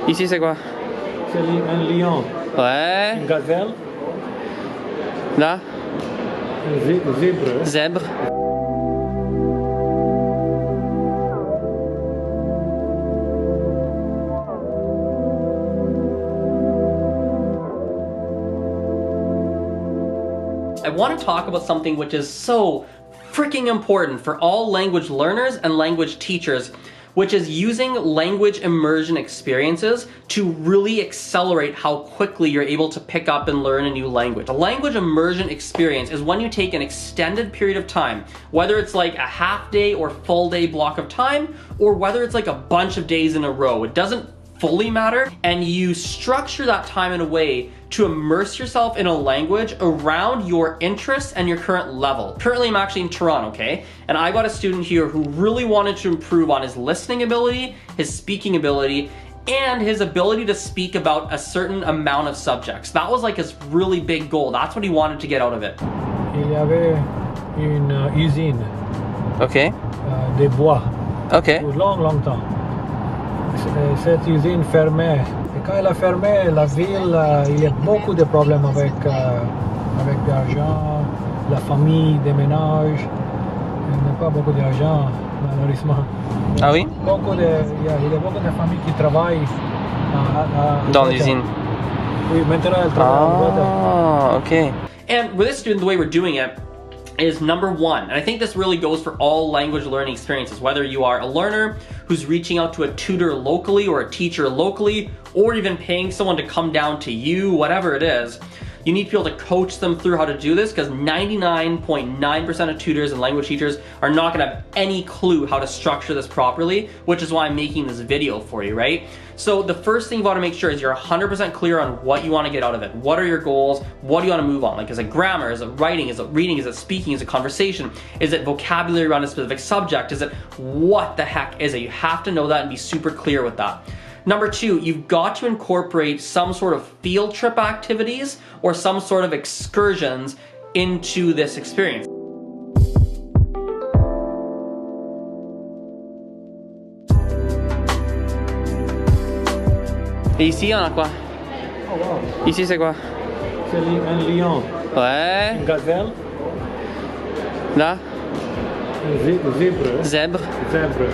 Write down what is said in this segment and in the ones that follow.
Ici, c'est quoi? C'est un lion. Ouais. Une gazelle. Là? Un zèbre. Zèbre. I want to talk about something which is so freaking important for all language learners and language teachers, which is using language immersion experiences to really accelerate how quickly you're able to pick up and learn a new language. A language immersion experience is when you take an extended period of time, whether it's like a half day or full day block of time, or whether it's like a bunch of days in a row. It doesn't fully matter, and you structure that time in a way to immerse yourself in a language around your interests and your current level. Currently, I'm actually in Toronto, okay? And I got a student here who really wanted to improve on his listening ability, his speaking ability, and his ability to speak about a certain amount of subjects. That was like his really big goal. That's what he wanted to get out of it. Il y avait une usine. Okay. De bois. Okay. Pour longtemps. Cette usine fermait. Et quand elle a fermé, la ville, il y a beaucoup de problèmes avec l'argent, la famille, des ménages. Il n'y a pas beaucoup d'argent, malheureusement. Ah oui? Il y a beaucoup de familles qui travaillent dans l'usine. Oui, maintenant elles travaillent. Ah, okay. And with this student, the way we're doing it is number one, and I think this really goes for all language learning experiences, whether you are a learner who's reaching out to a tutor locally or a teacher locally, or even paying someone to come down to you, whatever it is, you need to be able to coach them through how to do this, because 99.9% of tutors and language teachers are not gonna have any clue how to structure this properly, which is why I'm making this video for you, right? So the first thing you wanna make sure is you're 100% clear on what you wanna get out of it. What are your goals? What do you wanna move on? Like, is it grammar? Is it writing? Is it reading? Is it speaking? Is it conversation? Is it vocabulary around a specific subject? Is it what the heck is it? You have to know that and be super clear with that. Number two, you've got to incorporate some sort of field trip activities or some sort of excursions into this experience. Et ici, on a quoi? Oh, wow. Ici, c'est quoi? C'est un lion. Ouais. Une gazelle. Là? Un zèbre. Zèbre. Zèbre.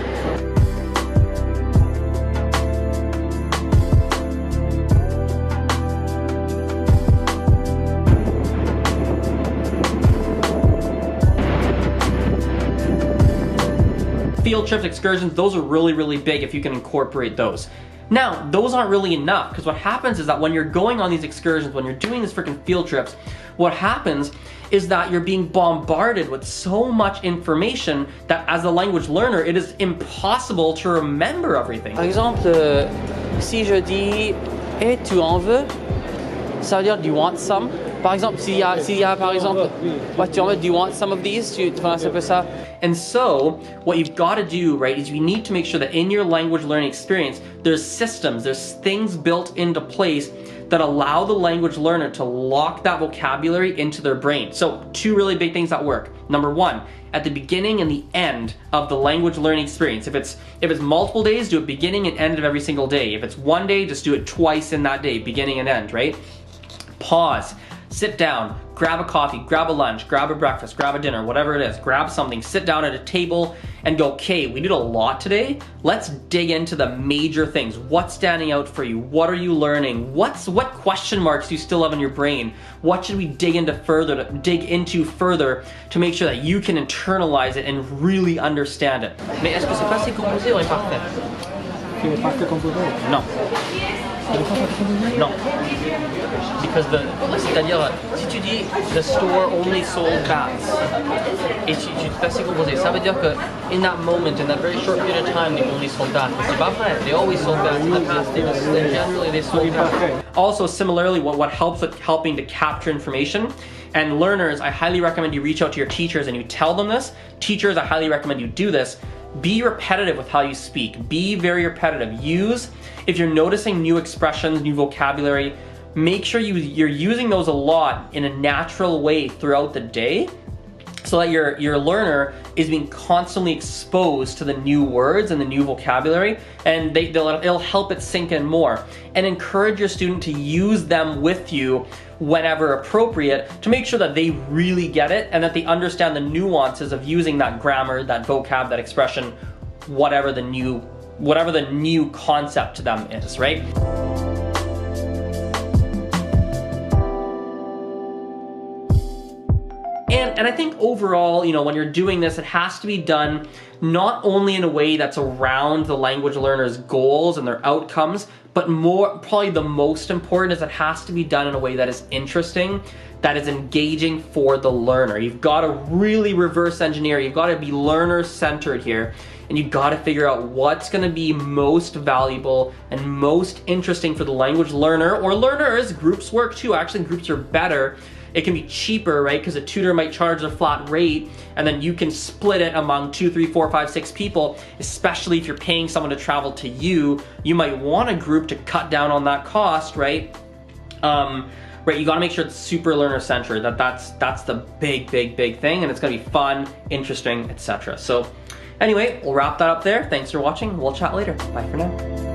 Field trips, excursions, those are really, really big if you can incorporate those. Now, those aren't really enough, because what happens is that when you're going on these excursions, when you're doing these freaking field trips, what happens is that you're being bombarded with so much information that as a language learner, it is impossible to remember everything. Par exemple, si je dis « et tu en veux », ça veut dire « do you want some ». Par exemple, s'il y a par exemple « ouais, tu en veux, do you want some of these », tu penses un peu ça. And so, what you've got to do, right, is you need to make sure that in your language learning experience, there's systems, there's things built into place that allow the language learner to lock that vocabulary into their brain. So, two really big things that work. Number one, at the beginning and the end of the language learning experience. If it's multiple days, do it beginning and end of every single day. If it's one day, just do it twice in that day, beginning and end, right? Pause. Sit down, grab a coffee, grab a lunch, grab a breakfast, grab a dinner, whatever it is, grab something, sit down at a table and go, okay, we did a lot today. Let's dig into the major things. What's standing out for you? What are you learning? What question marks do you still have in your brain? What should we dig into further to make sure that you can internalize it and really understand it? Mais est-ce que c'est passé composé ou imparfait? C'est parfait composé. Non. Non. Because c'est-à-dire, si tu dis the store only sold bats, et tu te passes composé, ça veut dire que in that moment, in that very short period of time, they only sold bats. Mais c'est pas vrai. They always sold bats. In the past, generally they sold bats. Also, similarly, what helps with helping to capture information, and learners, I highly recommend you reach out to your teachers and you tell them this. Teachers, I highly recommend you do this. Be repetitive with how you speak. Be very repetitive. If you're noticing new expressions, new vocabulary, make sure you're using those a lot in a natural way throughout the day, so that your learner is being constantly exposed to the new words and the new vocabulary, and it'll help it sink in more. And encourage your student to use them with you whenever appropriate to make sure that they really get it and that they understand the nuances of using that grammar, that vocab, that expression, whatever the new concept to them is, right? And I think overall, you know, when you're doing this, it has to be done not only in a way that's around the language learner's goals and their outcomes, but probably the most important is it has to be done in a way that is interesting, that is engaging for the learner. You've got to really reverse engineer. You've got to be learner-centered here, and you've got to figure out what's going to be most valuable and most interesting for the language learner, or learners. Groups work too. Actually, groups are better. It can be cheaper, right? Because a tutor might charge a flat rate, and then you can split it among 2, 3, 4, 5, 6 people, especially if you're paying someone to travel to you. You might want a group to cut down on that cost, right? Right, you gotta make sure it's super learner-centered, that's the big thing, and it's gonna be fun, interesting, etc. So anyway, we'll wrap that up there. Thanks for watching. We'll chat later. Bye for now.